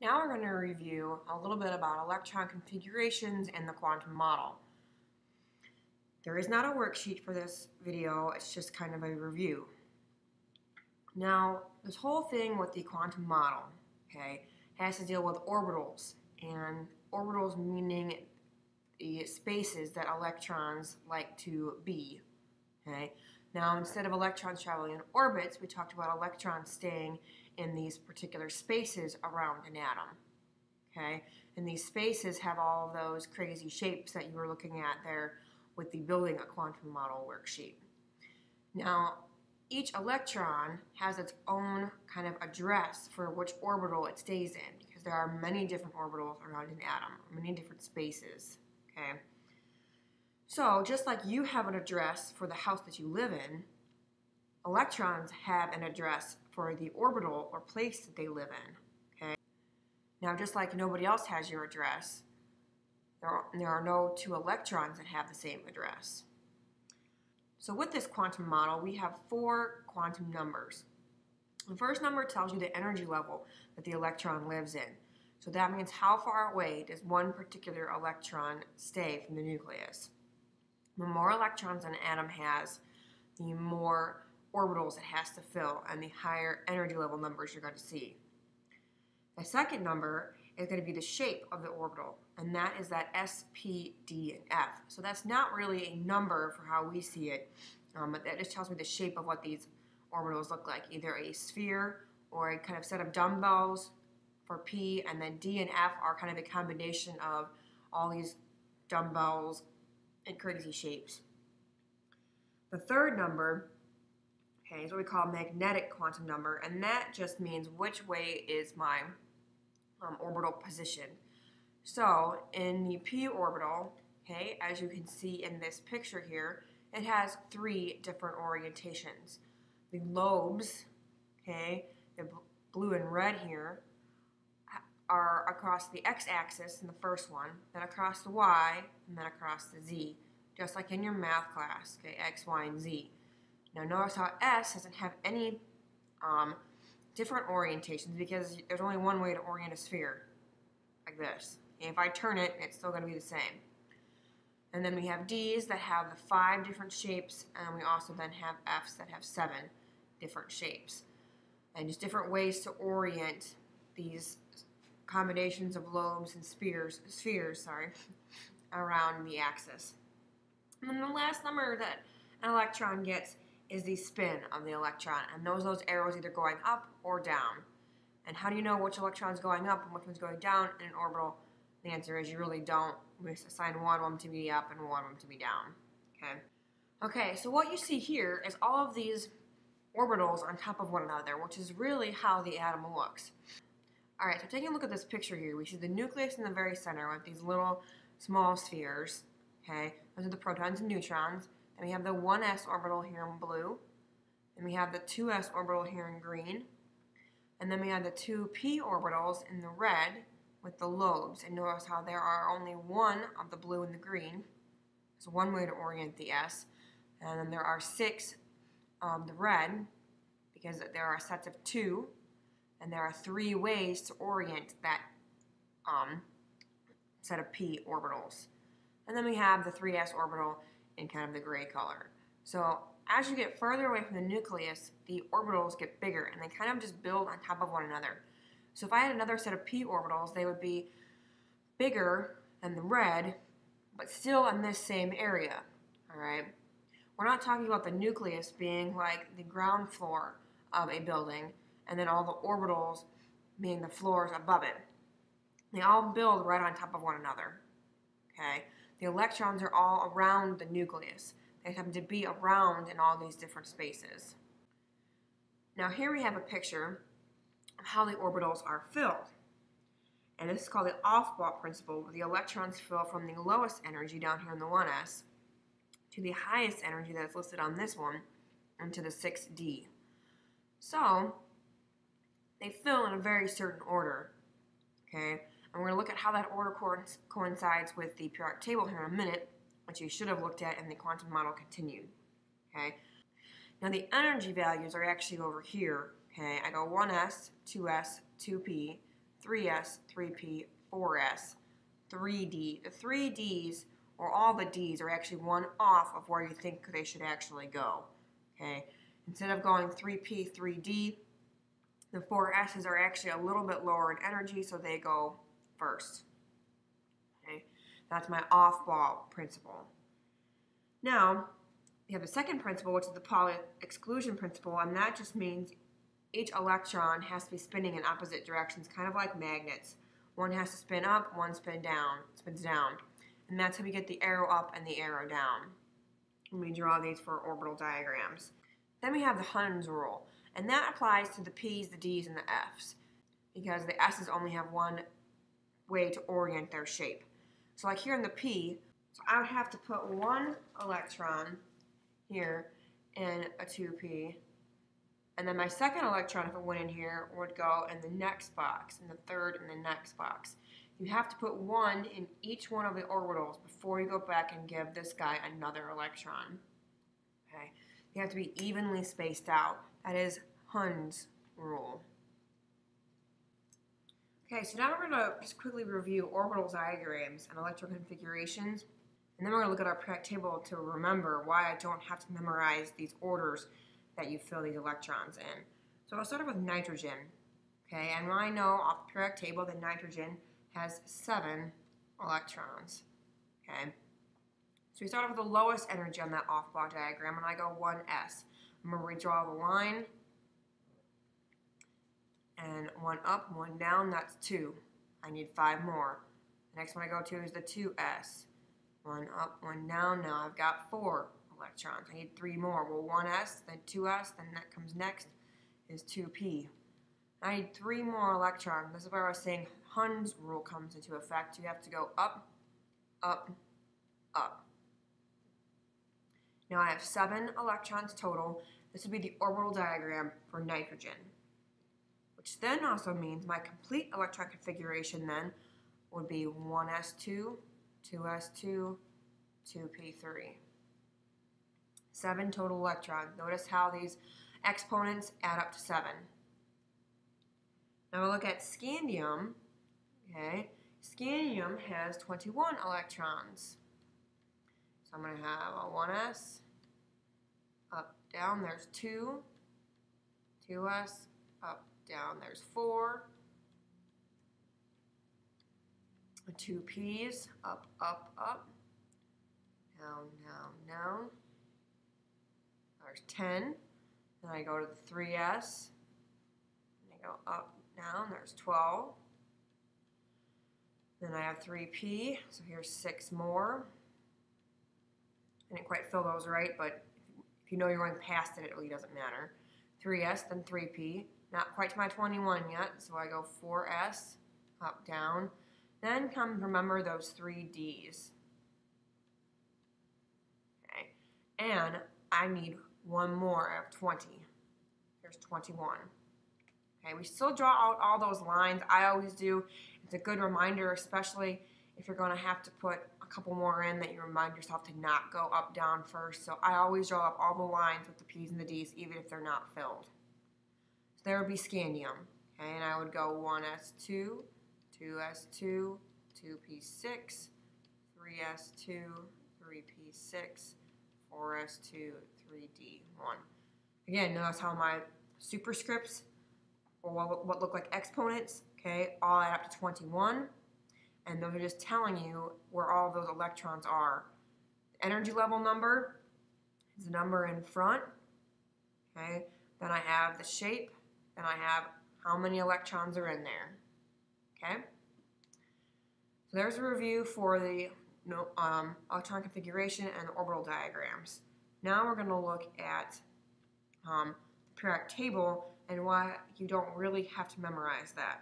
Now we're going to review a little bit about electron configurations in the quantum model. There is not a worksheet for this video, it's just kind of a review. Now, this whole thing with the quantum model, has to deal with orbitals, and orbitals meaning the spaces that electrons like to be, Now, instead of electrons traveling in orbits, we talked about electrons staying in these particular spaces around an atom, And these spaces have all of those crazy shapes that you were looking at there with the building a quantum model worksheet. Now, each electron has its own kind of address for which orbital it stays in, because there are many different orbitals around an atom, many different spaces, So, just like you have an address for the house that you live in, electrons have an address for the orbital or place that they live in, Now, just like nobody else has your address, there are no two electrons that have the same address. So with this quantum model, we have 4 quantum numbers. The first number tells you the energy level that the electron lives in. So that means how far away does one particular electron stay from the nucleus. The more electrons an atom has, the more orbitals it has to fill, and the higher energy level numbers you're going to see. The second number is going to be the shape of the orbital, and that is that S, P, D, and F. So that's not really a number for how we see it, but that just tells me the shape of what these orbitals look like, either a sphere or a kind of set of dumbbells for P, and then D and F are kind of a combination of all these dumbbells and crazy shapes. The third number is what we call magnetic quantum number, and that just means which way is my orbital position. So in the p orbital, as you can see in this picture here, it has 3 different orientations. The lobes, the blue and red here, are across the x-axis in the first one, then across the y, and then across the z, just like in your math class, x, y, and z. Now notice how S doesn't have any different orientations, because there's only one way to orient a sphere, like this. And if I turn it, it's still going to be the same. And then we have D's that have the 5 different shapes, and we also then have F's that have 7 different shapes. And just different ways to orient these combinations of lobes and spheres around the axis. And then the last number that an electron gets is the spin of the electron, and those arrows either going up or down. And how do you know which electron's going up and which one's going down in an orbital? The answer is you really don't. We assign one of them to be up and one of them to be down. Okay, so what you see here is all of these orbitals on top of one another, which is really how the atom looks. Alright, so taking a look at this picture here, we see the nucleus in the very center with these little small spheres. Those are the protons and neutrons. Then we have the 1s orbital here in blue. Then we have the 2s orbital here in green. And then we have the 2p orbitals in the red with the lobes. And notice how there are only 1 of the blue and the green. So one way to orient the S. And then there are 6 of the red, because there are sets of 2. And there are 3 ways to orient that set of p orbitals. And then we have the 3s orbital in kind of the gray color. So as you get further away from the nucleus, the orbitals get bigger, and they kind of just build on top of one another. So if I had another set of p orbitals, they would be bigger than the red, but still in this same area. We're not talking about the nucleus being like the ground floor of a building, and then all the orbitals being the floors above it. They all build right on top of one another. The electrons are all around the nucleus. They happen to be around in all these different spaces. Now here we have a picture of how the orbitals are filled. And this is called the off-ball principle, where the electrons fill from the lowest energy down here in the 1s to the highest energy that's listed on this one, into the 6d. So they fill in a very certain order. And we're going to look at how that order coincides with the periodic table here in a minute, which you should have looked at in the quantum model continued. Now the energy values are actually over here. I go 1s, 2s, 2p, 3s, 3p, 4s, 3d. The 3 Ds, or all the Ds, are actually one off of where you think they should actually go. Okay, instead of going 3p, 3d, the 4s's are actually a little bit lower in energy, so they go first. Okay, that's my off-ball principle. Now, you have the second principle, which is the Pauli exclusion principle, and that just means each electron has to be spinning in opposite directions, kind of like magnets. One has to spin up, one spins down. And that's how we get the arrow up and the arrow down. And we draw these for orbital diagrams. Then we have the Hund's rule, and that applies to the P's, the D's, and the F's, because the S's only have one way to orient their shape. So like here in the P, so I would have to put one electron here in a 2p, and then my second electron, if it went in here, would go in the next box, and the third in the next box. You have to put one in each one of the orbitals before you go back and give this guy another electron. Okay, they have to be evenly spaced out. That is Hund's rule. Okay, so now we're going to just quickly review orbital diagrams and electron configurations, and then we're going to look at our periodic table to remember why I don't have to memorize these orders that you fill these electrons in. So I'll start with nitrogen. Okay, and I know off the periodic table that nitrogen has 7 electrons. Okay, so we start off with the lowest energy on that off-ball diagram, and I go 1s. Remember, we draw the line, and 1 up, 1 down, that's 2. I need 5 more. The next one I go to is the 2s. 1 up, 1 down, now I've got 4 electrons. I need 3 more. Well, 1s, then 2s, then that comes next is 2p. I need 3 more electrons. This is where I was saying Hund's rule comes into effect. You have to go up, up, up. Now I have 7 electrons total. This would be the orbital diagram for nitrogen, which then also means my complete electron configuration then would be 1s2, 2s2, 2p3. 7 total electrons. Notice how these exponents add up to 7. Now we'll look at scandium. Okay, scandium has 21 electrons. So I'm going to have a 1s, up, down, there's 2, 2s, up, down, there's 4, 2 p's, up, up, up, down, down, down. There's 10. Then I go to the 3s, and I go up, down, there's 12. Then I have 3p, so here's 6 more. I didn't quite fill those right, but if you know you're going past it, it really doesn't matter. 3s, then 3p. Not quite to my 21 yet, so I go 4s, up, down. Then come, remember, those 3 Ds. Okay, and I need 1 more. I have 20. Here's 21. Okay, we still draw out all those lines. I always do. It's a good reminder, especially if you're going to have to put a couple more in, that you remind yourself to not go up, down first. So I always draw up all the lines with the P's and the D's, even if they're not filled. So there would be scandium. Okay, and I would go 1s2, 2s2, 2p6, 3s2, 3p6, 4s2, 3d1. Again, notice how my superscripts, or what look like exponents, okay, all add up to 21. And those are just telling you where all those electrons are. The energy level number is the number in front. Okay, then I have the shape, then I have how many electrons are in there. Okay, so there's a review for the electron configuration and the orbital diagrams. Now we're going to look at the periodic table and why you don't really have to memorize that.